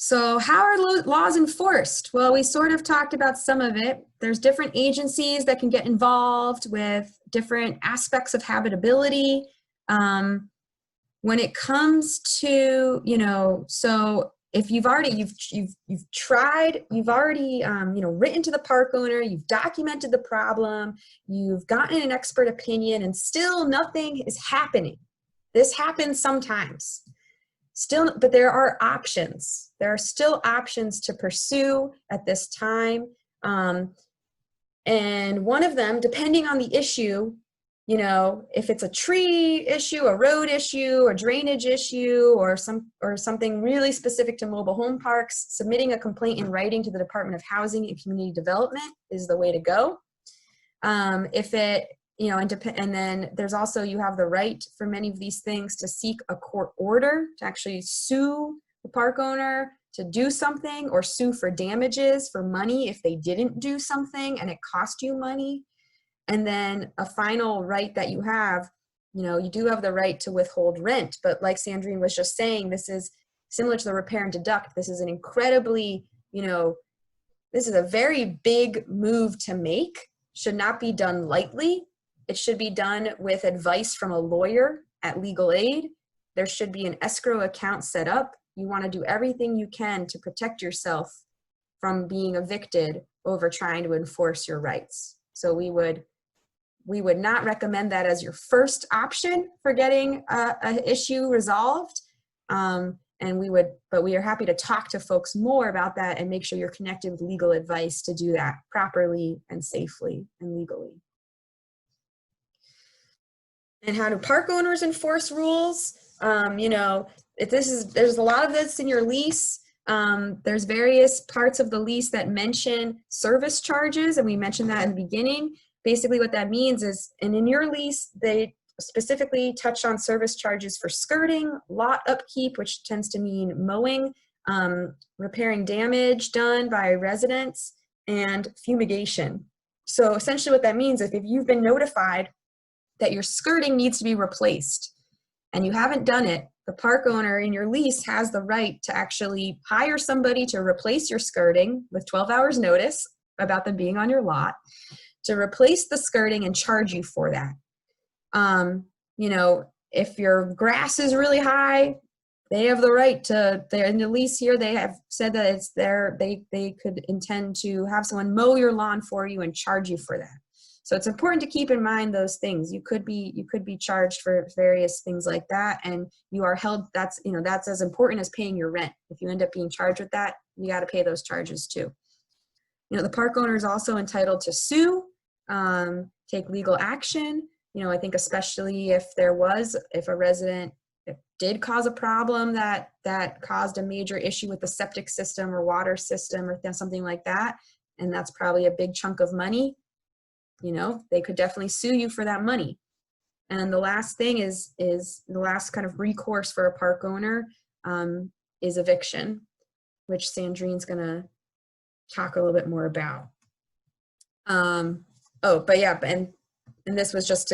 So how are laws enforced? Well, we sort of talked about some of it. There's different agencies that can get involved with different aspects of habitability. When it comes to, so if you've already, you've tried, you've already, written to the park owner, you've documented the problem, you've gotten an expert opinion, and still nothing is happening. This happens sometimes. Still, but there are options. There are still options to pursue at this time. And one of them, depending on the issue, if it's a tree issue, a road issue, a drainage issue, or something really specific to mobile home parks, submitting a complaint in writing to the Department of Housing and Community Development is the way to go. And then there's also, you have the right for many of these things to seek a court order, to actually sue the park owner to do something, or sue for damages, for money if they didn't do something and it cost you money. And then a final right that you have, you do have the right to withhold rent, but like Sandrine was just saying, this is similar to the repair and deduct. This is an incredibly, this is a very big move to make, should not be done lightly. It should be done with advice from a lawyer at legal aid. There should be an escrow account set up. You want to do everything you can to protect yourself from being evicted over trying to enforce your rights. So we would not recommend that as your first option for getting an issue resolved. But we are happy to talk to folks more about that and make sure you're connected with legal advice to do that properly and safely and legally. And how do park owners enforce rules? There's a lot of this in your lease. There's various parts of the lease that mention service charges, and we mentioned that in the beginning. Basically what that means is, and in your lease, they specifically touch on service charges for skirting, lot upkeep, which tends to mean mowing, repairing damage done by residents, and fumigation. So essentially what that means is, if you've been notified that your skirting needs to be replaced and you haven't done it, the park owner in your lease has the right to actually hire somebody to replace your skirting with 12 hours notice about them being on your lot, to replace the skirting and charge you for that. If your grass is really high, they have the right to, they're in the lease here, they have said that it's they could intend to have someone mow your lawn for you and charge you for that. So it's important to keep in mind those things. You could be charged for various things like that, and you are held. That's as important as paying your rent. If you end up being charged with that, you got to pay those charges too. The park owner is also entitled to sue, take legal action. I think especially if a resident did cause a problem that caused a major issue with the septic system or water system or something like that, and that's probably a big chunk of money. They could definitely sue you for that money. And the last thing is the last kind of recourse for a park owner is eviction, which Sandrine's gonna talk a little bit more about. And this was just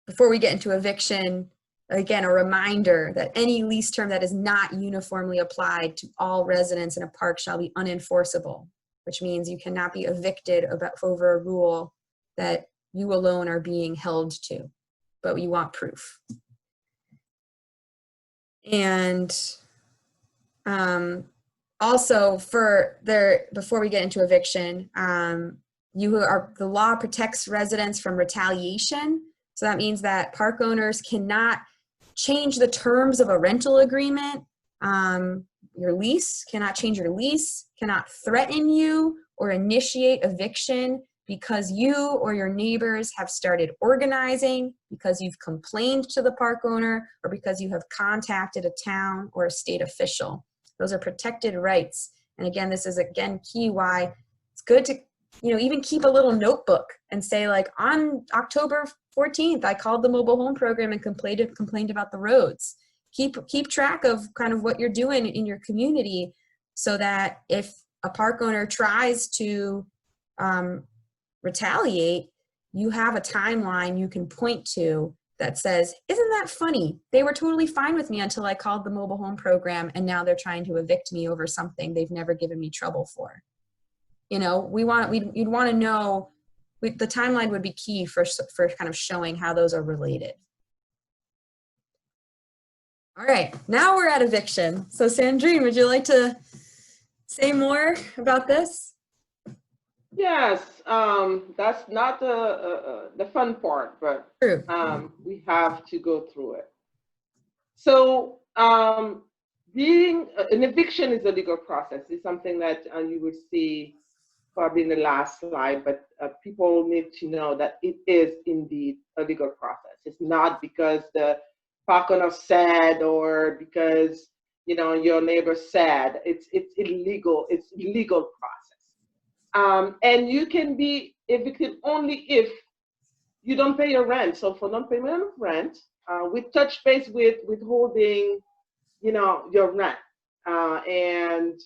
before we get into eviction, again, a reminder that any lease term that is not uniformly applied to all residents in a park shall be unenforceable, which means you cannot be evicted over a rule that you alone are being held to, but you want proof. And also before we get into eviction, the law protects residents from retaliation. So that means that park owners cannot change the terms of a rental agreement. Your lease cannot change your lease, cannot threaten you or initiate eviction because you or your neighbors have started organizing, because you've complained to the park owner, or because you have contacted a town or a state official. Those are protected rights. And again, this is key why it's good to even keep a little notebook and say, like, on October 14th, I called the mobile home program and complained about the roads. Keep track of kind of what you're doing in your community, so that if a park owner tries to retaliate, you have a timeline you can point to that says, isn't that funny? They were totally fine with me until I called the mobile home program, and now they're trying to evict me over something they've never given me trouble for. You know, you'd want to know, the timeline would be key for kind of showing how those are related. All right, now we're at eviction. So Sandrine, would you like to say more about this? Yes, that's not the fun part, but True. we have to go through it. So, being an eviction is a legal process. It's something that you will see probably in the last slide, but people need to know that it is indeed a legal process. It's not because the park owner said or because your neighbor said. It's illegal. It's legal process. And you can be evicted only if you don't pay your rent. So for non-payment of rent, we touch base with withholding, your rent, and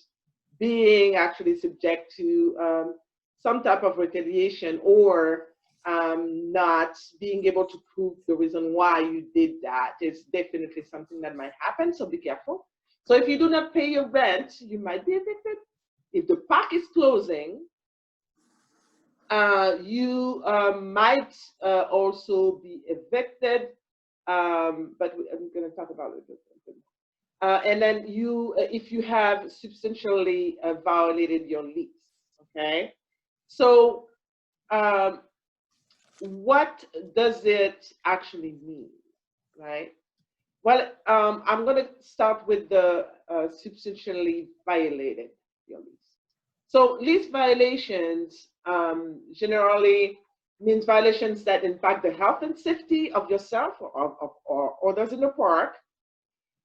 being actually subject to some type of retaliation, or not being able to prove the reason why you did that is definitely something that might happen. So be careful. So if you do not pay your rent, you might be evicted. If the park is closing, you might also be evicted, but I'm going to talk about it. And then if you have substantially violated your lease, okay? So what does it actually mean, right? Well, I'm going to start with the substantially violated your lease. So lease violations generally means violations that impact the health and safety of yourself or others in the park.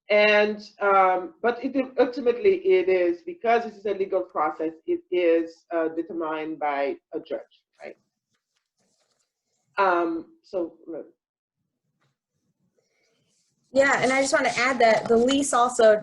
And but ultimately it is, because this is a legal process, it is determined by a judge, right? So Yeah, and I just want to add that the lease also,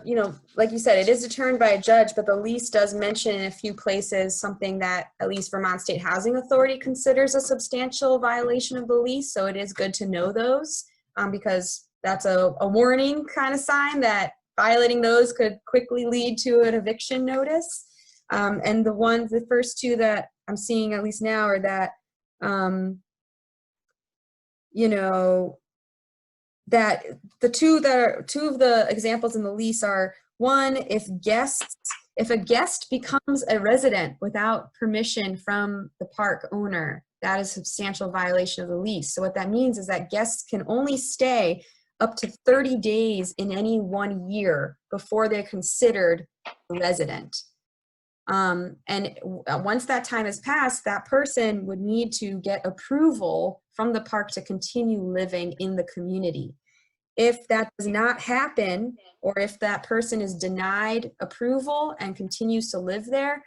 like you said, it is determined by a judge, but the lease does mention in a few places something that at least Vermont State Housing Authority considers a substantial violation of the lease. So it is good to know those, because that's a warning kind of sign that violating those could quickly lead to an eviction notice. And the first two that I'm seeing at least now are that, that two of the examples in the lease are, one, if a guest becomes a resident without permission from the park owner, that is a substantial violation of the lease. So what that means is that guests can only stay up to 30 days in any 1 year before they're considered a resident. And once that time has passed, that person would need to get approval from the park to continue living in the community. If that does not happen, or if that person is denied approval and continues to live there,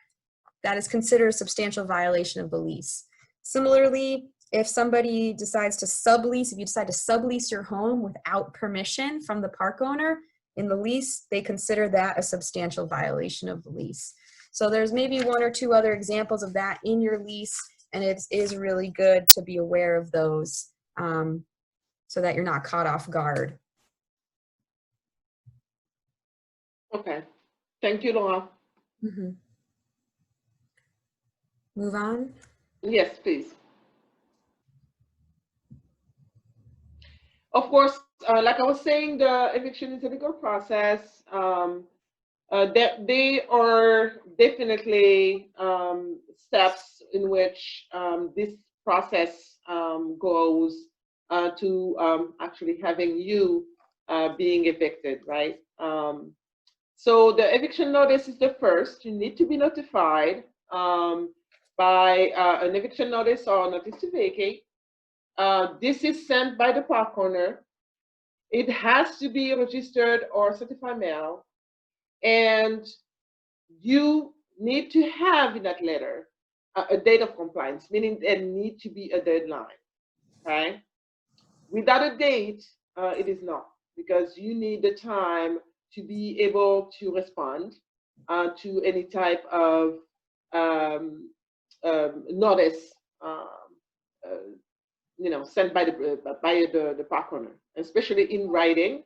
that is considered a substantial violation of the lease. Similarly, if somebody decides to sublease, if you decide to sublease your home without permission from the park owner in the lease, they consider that a substantial violation of the lease. So there's maybe one or two other examples of that in your lease, and it is really good to be aware of those so that you're not caught off guard. okay, thank you, Laura. Mm-hmm. Move on. Yes, please. Of course, like I was saying, the eviction is a legal process. They are definitely steps in which this process goes to actually having you being evicted, right? So the eviction notice is the first. You need to be notified by an eviction notice or notice to vacate. This is sent by the park owner. It has to be registered or certified mail. And you need to have in that letter a date of compliance, meaning there need to be a deadline, okay? Without a date, it is not, because you need the time to be able to respond to any type of notice sent by the park owner, especially in writing.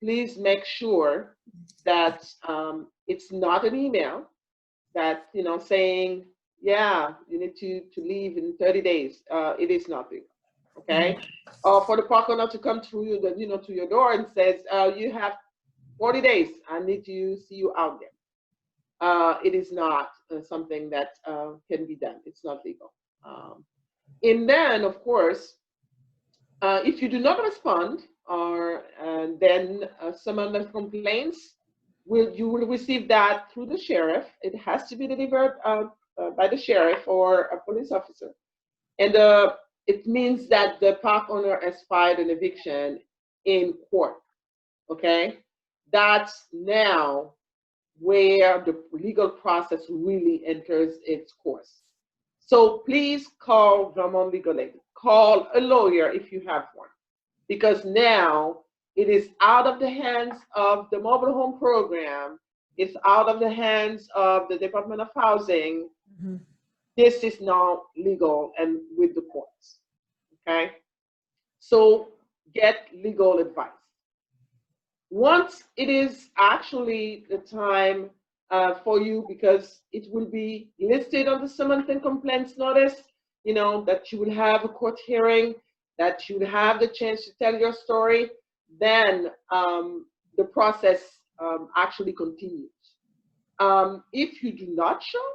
Please make sure that it's not an email that saying, yeah, you need to leave in 30 days. It is nothing, okay? Or for the park owner to come through to your door and says, you have 40 days. I need to see you out there. It is not something that can be done. It's not legal. And then, of course, if you do not respond, or then someone that complains, you will receive that through the sheriff. It has to be delivered by the sheriff or a police officer. And it means that the park owner has filed an eviction in court, okay? That's now where the legal process really enters its course. So please call Vermont Legal Aid. Call a lawyer if you have one, because now it is out of the hands of the mobile home program. It's out of the hands of the Department of Housing. Mm-hmm. This is now legal and with the courts, okay? So get legal advice. Once it is actually the time for you, because it will be listed on the summons and complaints notice, that you will have a court hearing, that you will have the chance to tell your story, then the process actually continues. If you do not show,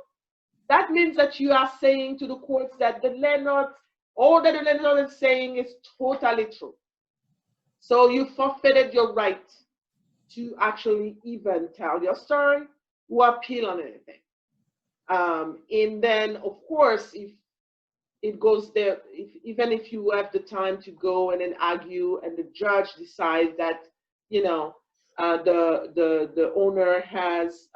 that means that you are saying to the courts that the landlord, all that the landlord is saying is totally true. So you forfeited your right to actually even tell your story or appeal on anything. And then, of course, if it goes there, even if you have the time to go and then argue, and the judge decides that the owner has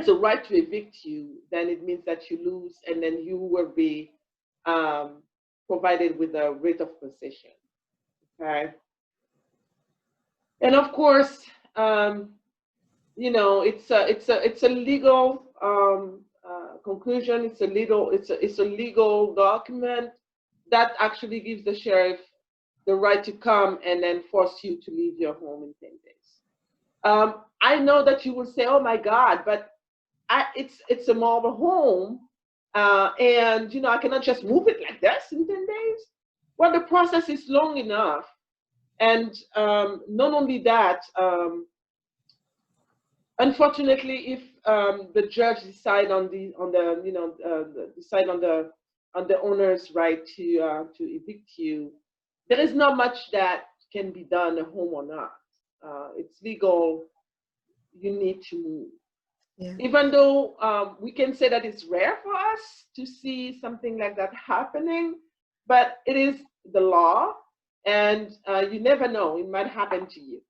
a right to evict you, then it means that you lose, and then you will be provided with a writ of possession. Okay. And of course, it's a legal conclusion. It's a legal document that actually gives the sheriff the right to come and then force you to leave your home in 10 days. I know that you will say, "Oh my God," but it's a mobile home, and I cannot just move it like this in 10 days. Well, the process is long enough. And not only that, unfortunately, if the judge decide on the owner's right to evict you, there is not much that can be done, at home or not. It's legal. You need to move. Yeah. Even though we can say that it's rare for us to see something like that happening, but it is the law. And you never know, it might happen to you.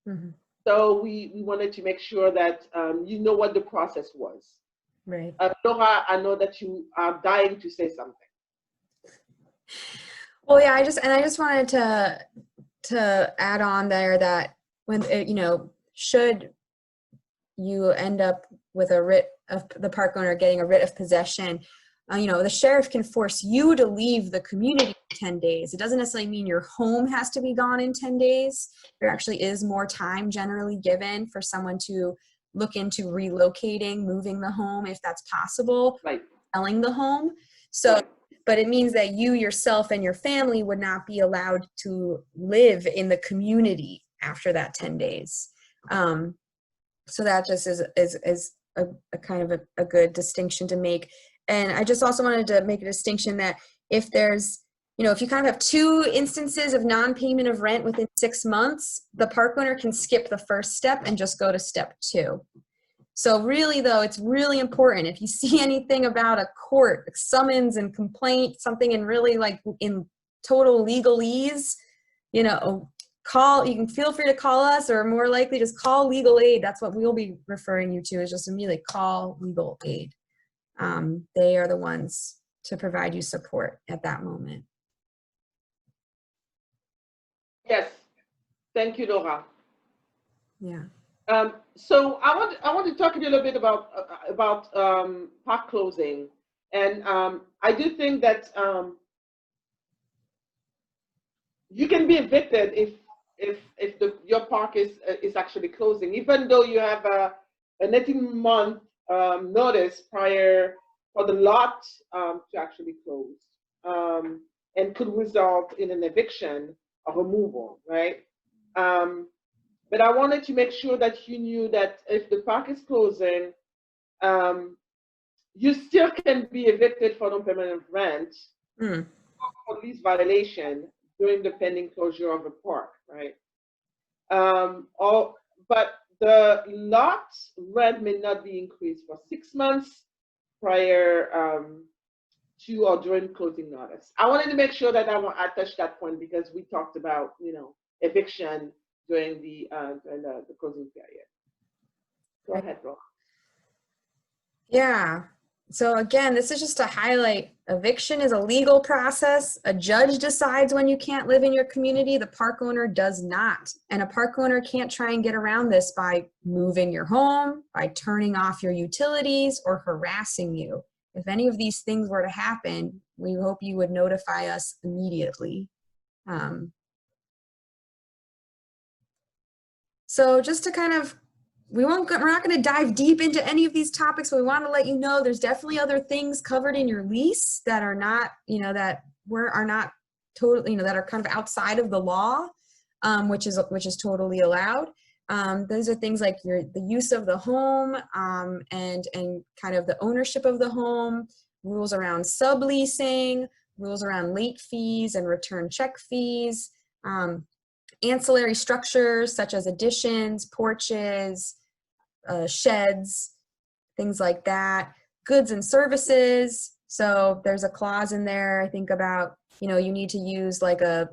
Mm-hmm. So we wanted to make sure that you know what the process was. Right. Laura, I know that you are dying to say something. Well, yeah, I just wanted to add on there that when should you end up with a writ of the park owner getting a writ of possession, the sheriff can force you to leave the community in 10 days. It doesn't necessarily mean your home has to be gone in 10 days. There actually is more time generally given for someone to look into relocating, moving the home if that's possible, right, selling the home. So, right. But it means that you yourself and your family would not be allowed to live in the community after that 10 days. So that just is a kind of a good distinction to make. And I just also wanted to make a distinction that if there's, if you kind of have two instances of non-payment of rent within 6 months, the park owner can skip the first step and just go to step 2. So really, though, it's really important. If you see anything about a court summons and complaint, something in really in total legalese, you can feel free to call us, or more likely just call legal aid. That's what we'll be referring you to, is just immediately call legal aid. They are the ones to provide you support at that moment. Yes, thank you, Laura. Yeah. So I want to talk a little bit about park closing, And I do think that you can be evicted if your park is actually closing, even though you have an 18-month notice prior for the lot to actually close, and could result in an eviction or removal, right? But I wanted to make sure that you knew that if the park is closing, you still can be evicted for non-permanent rent for lease violation during the pending closure of the park, right? But the lot rent may not be increased for 6 months prior to or during closing notice. I wanted to make sure that I touched that point because we talked about, eviction during the closing period. Go ahead, Ron. Yeah. So again, this is just to highlight eviction is a legal process. A judge decides when you can't live in your community. The park owner does not. And a park owner can't try and get around this by moving your home, by turning off your utilities, or harassing you. If any of these things were to happen, we hope you would notify us immediately. So just to kind of, we're not going to dive deep into any of these topics, but we want to let you know there's definitely other things covered in your lease that are not, that are not totally, that are kind of outside of the law, which is totally allowed. Those are things like the use of the home and kind of the ownership of the home, rules around subleasing, rules around late fees and return check fees, ancillary structures such as additions, porches, sheds, things like that, goods and services. So there's a clause in there, I think, about, you need to use like a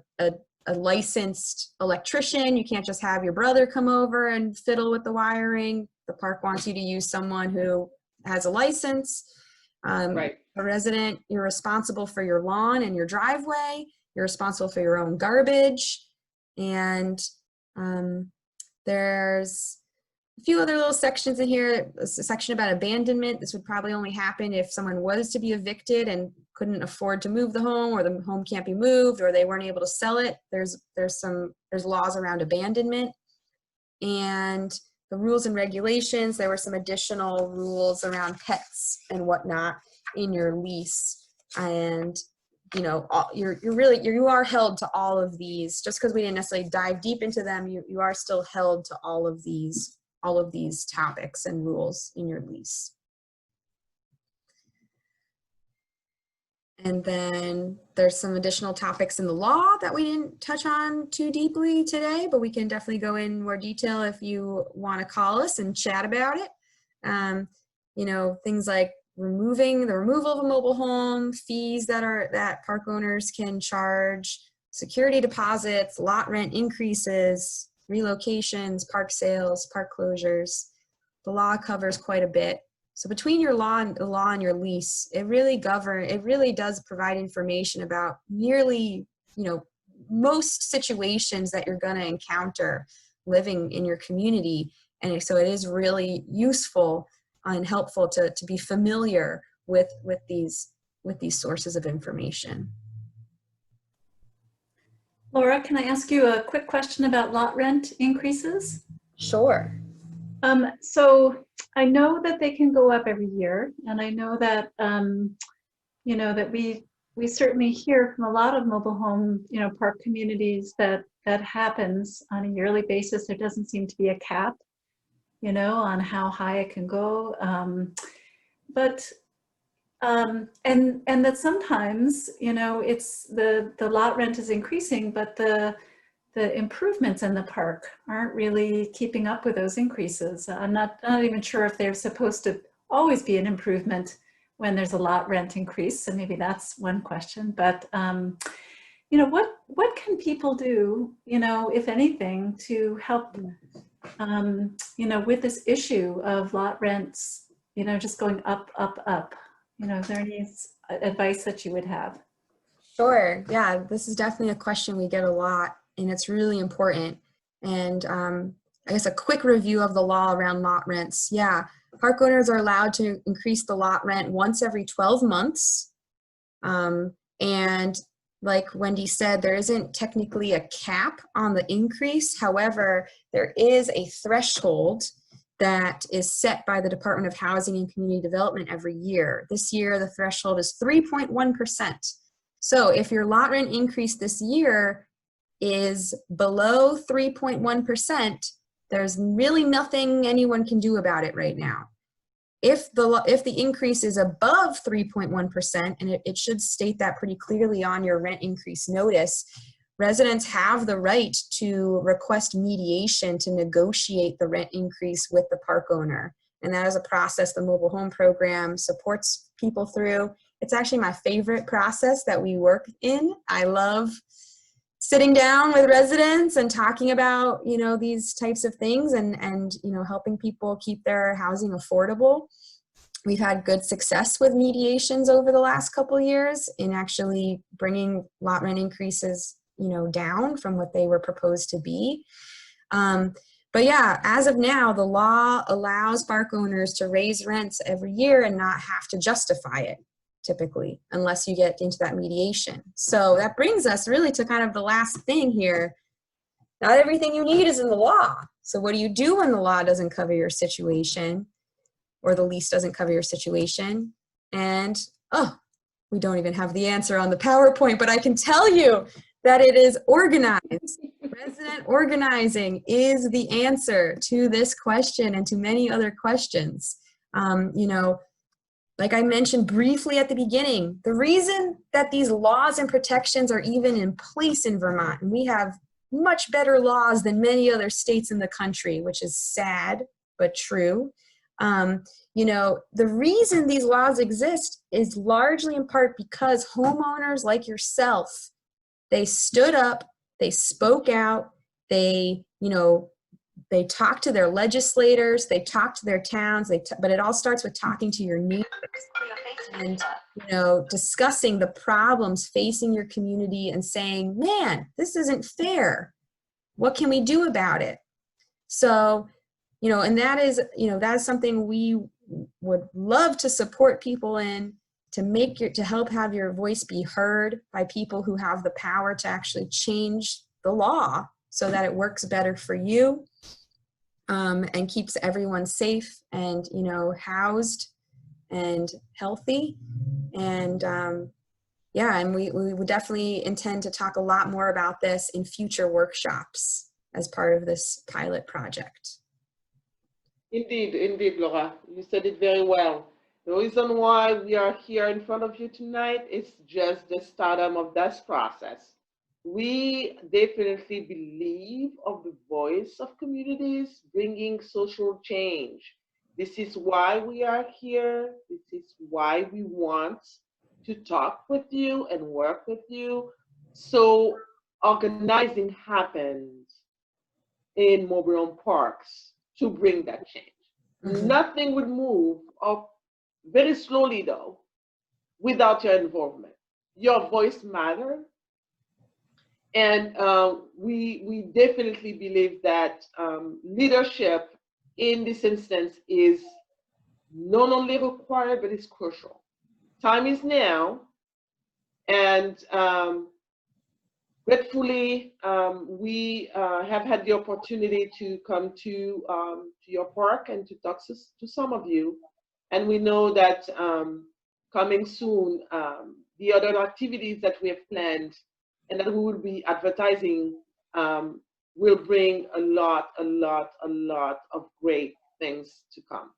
licensed electrician. You can't just have your brother come over and fiddle with the wiring. The park wants you to use someone who has a license. Right. A resident, you're responsible for your lawn and your driveway. You're responsible for your own garbage. And there's a few other little sections in here. There's a section about abandonment. This would probably only happen if someone was to be evicted and couldn't afford to move the home, or the home can't be moved, or they weren't able to sell it. There's laws around abandonment. And the rules and regulations, there were some additional rules around pets and whatnot in your lease. And you are held to all of these. Just because we didn't necessarily dive deep into them, you are still held to all of these topics and rules in your lease. And then there's some additional topics in the law that we didn't touch on too deeply today, but we can definitely go in more detail if you want to call us and chat about it. Things like the removal of a mobile home, fees that park owners can charge, security deposits, lot rent increases, relocations, park sales, park closures. The law covers quite a bit. So between the law and your lease, it really does provide information about nearly, most situations that you're going to encounter living in your community. And so it is really useful and helpful to be familiar with these sources of information. Laura, can I ask you a quick question about lot rent increases? Sure. So I know that they can go up every year, and I know that that we certainly hear from a lot of mobile home park communities that happens on a yearly basis. There doesn't seem to be a cap, on how high it can go, and that sometimes it's the lot rent is increasing, but the improvements in the park aren't really keeping up with those increases. I'm not even sure if they're supposed to always be an improvement when there's a lot rent increase. So maybe that's one question. But what can people do, if anything, to help, with this issue of lot rents, just going up, up, up? Is there any advice that you would have? Sure. Yeah, this is definitely a question we get a lot, and it's really important. And I guess a quick review of the law around lot rents. Yeah, Park owners are allowed to increase the lot rent once every 12 months. And like Wendy said, there isn't technically a cap on the increase. However, there is a threshold that is set by the Department of Housing and Community Development every year. This year, the threshold is 3.1%. So if your lot rent increase this year is below 3.1%, there's really nothing anyone can do about it right now. If the increase is above 3.1%, and it should state that pretty clearly on your rent increase notice, residents have the right to request mediation to negotiate the rent increase with the park owner. And that is a process the mobile home program supports people through. It's actually my favorite process that we work in. I love sitting down with residents and talking about, you know, these types of things and you know, helping people keep their housing affordable. We've had good success with mediations over the last couple of years in actually bringing lot rent increases, you know, down from what they were proposed to be. But yeah, as of now, the law allows park owners to raise rents every year and not have to justify it, typically, unless you get into that mediation. So that brings us really to kind of the last thing here. Not everything you need is in the law. So what do you do when the law doesn't cover your situation or the lease doesn't cover your situation? And, oh, we don't even have the answer on the PowerPoint, but I can tell you that it is organized. Resident organizing is the answer to this question and to many other questions. You know, like I mentioned briefly at the beginning, the reason that these laws and protections are even in place in Vermont, and we have much better laws than many other states in the country, which is sad, but true. You know, the reason these laws exist is largely in part because homeowners like yourself, they stood up, they spoke out, they, you know, they talk to their legislators, they talk to their towns, but it all starts with talking to your neighbors and, you know, discussing the problems facing your community and saying, man, this isn't fair. What can we do about it? So, you know, and that is, you know, that is something we would love to support people in, to help have your voice be heard by people who have the power to actually change the law so that it works better for you, and keeps everyone safe and, you know, housed and healthy. And yeah, and we would definitely intend to talk a lot more about this in future workshops as part of this pilot project. Indeed, indeed, Laura, you said it very well. The reason why we are here in front of you tonight is just the stardom of this process. We definitely believe of the voice of communities bringing social change. This is why we are here. This is why we want to talk with you and work with you. So organizing happens in mobile home parks to bring that change. Mm-hmm. Nothing would move up very slowly though without your involvement. Your voice matters. And we definitely believe that leadership in this instance is not only required, but it's crucial. Time is now, and gratefully, we have had the opportunity to come to your park and to talk to some of you. And we know that coming soon, the other activities that we have planned and that we will be advertising will bring a lot of great things to come.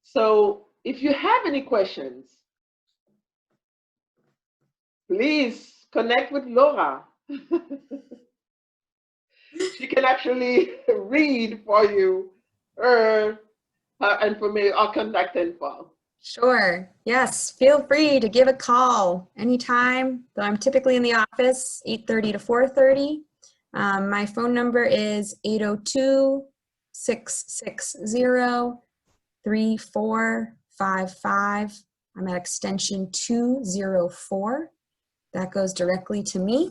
So if you have any questions, please connect with Laura. She can actually read for you her information, our contact info. Sure. Yes. Feel free to give a call anytime. Though I'm typically in the office 8:30 to 4:30. My phone number is 802-660-3455. I'm at extension 204. That goes directly to me.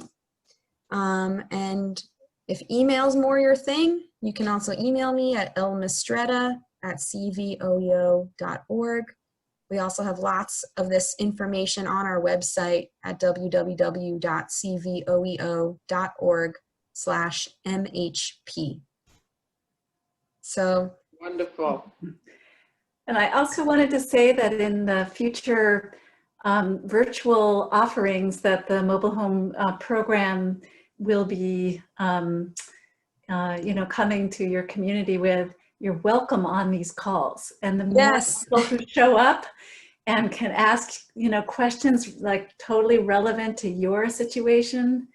And if email's more your thing, You can also email me at lmistretta@cvoeo.org. We also have lots of this information on our website at www.cvoeo.org/MHP. So Wonderful. And I also wanted to say that in the future virtual offerings that the mobile home program will be coming to your community with, you're welcome on these calls. And the more people who show up and can ask, questions like totally relevant to your situation,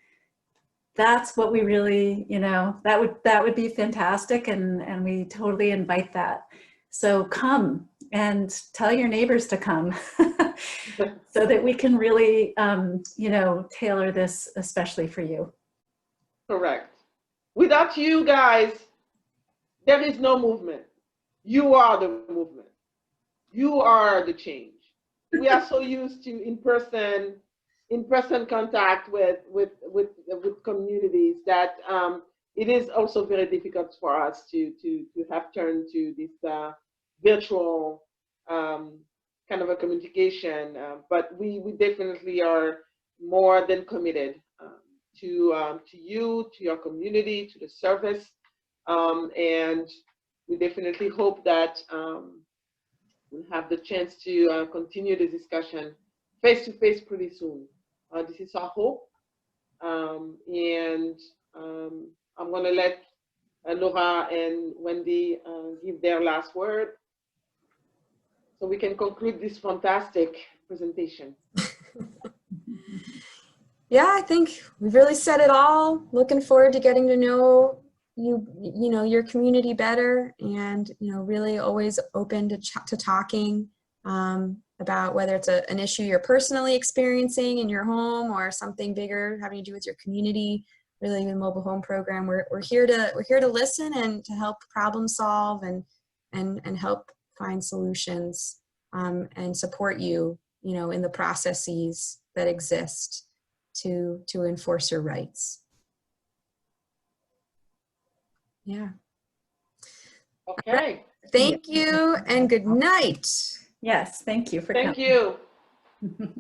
that's what we really, that would be fantastic. And we totally invite that. So come and tell your neighbors to come so that we can really, tailor this especially for you. Correct. Without you guys, there is no movement. You are the movement. You are the change. We are so used to in-person contact with communities that it is also very difficult for us to have turned to this virtual kind of a communication. But we definitely are more than committed to you, to your community, to the service, and we definitely hope that we'll have the chance to continue the discussion face-to-face pretty soon. This is our hope, and I'm going to let Laura and Wendy give their last word so we can conclude this fantastic presentation. Yeah, I think we've really said it all. Looking forward to getting to know your community better, and really always open to talking about whether it's an issue you're personally experiencing in your home or something bigger having to do with your community. Really, the mobile home program, we're here to listen and to help problem solve and help find solutions and support you in the processes that exist to enforce your rights. Yeah. Okay. Right. Thank you and good night. Yes, thank you for coming. Thank you.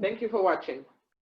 Thank you for watching.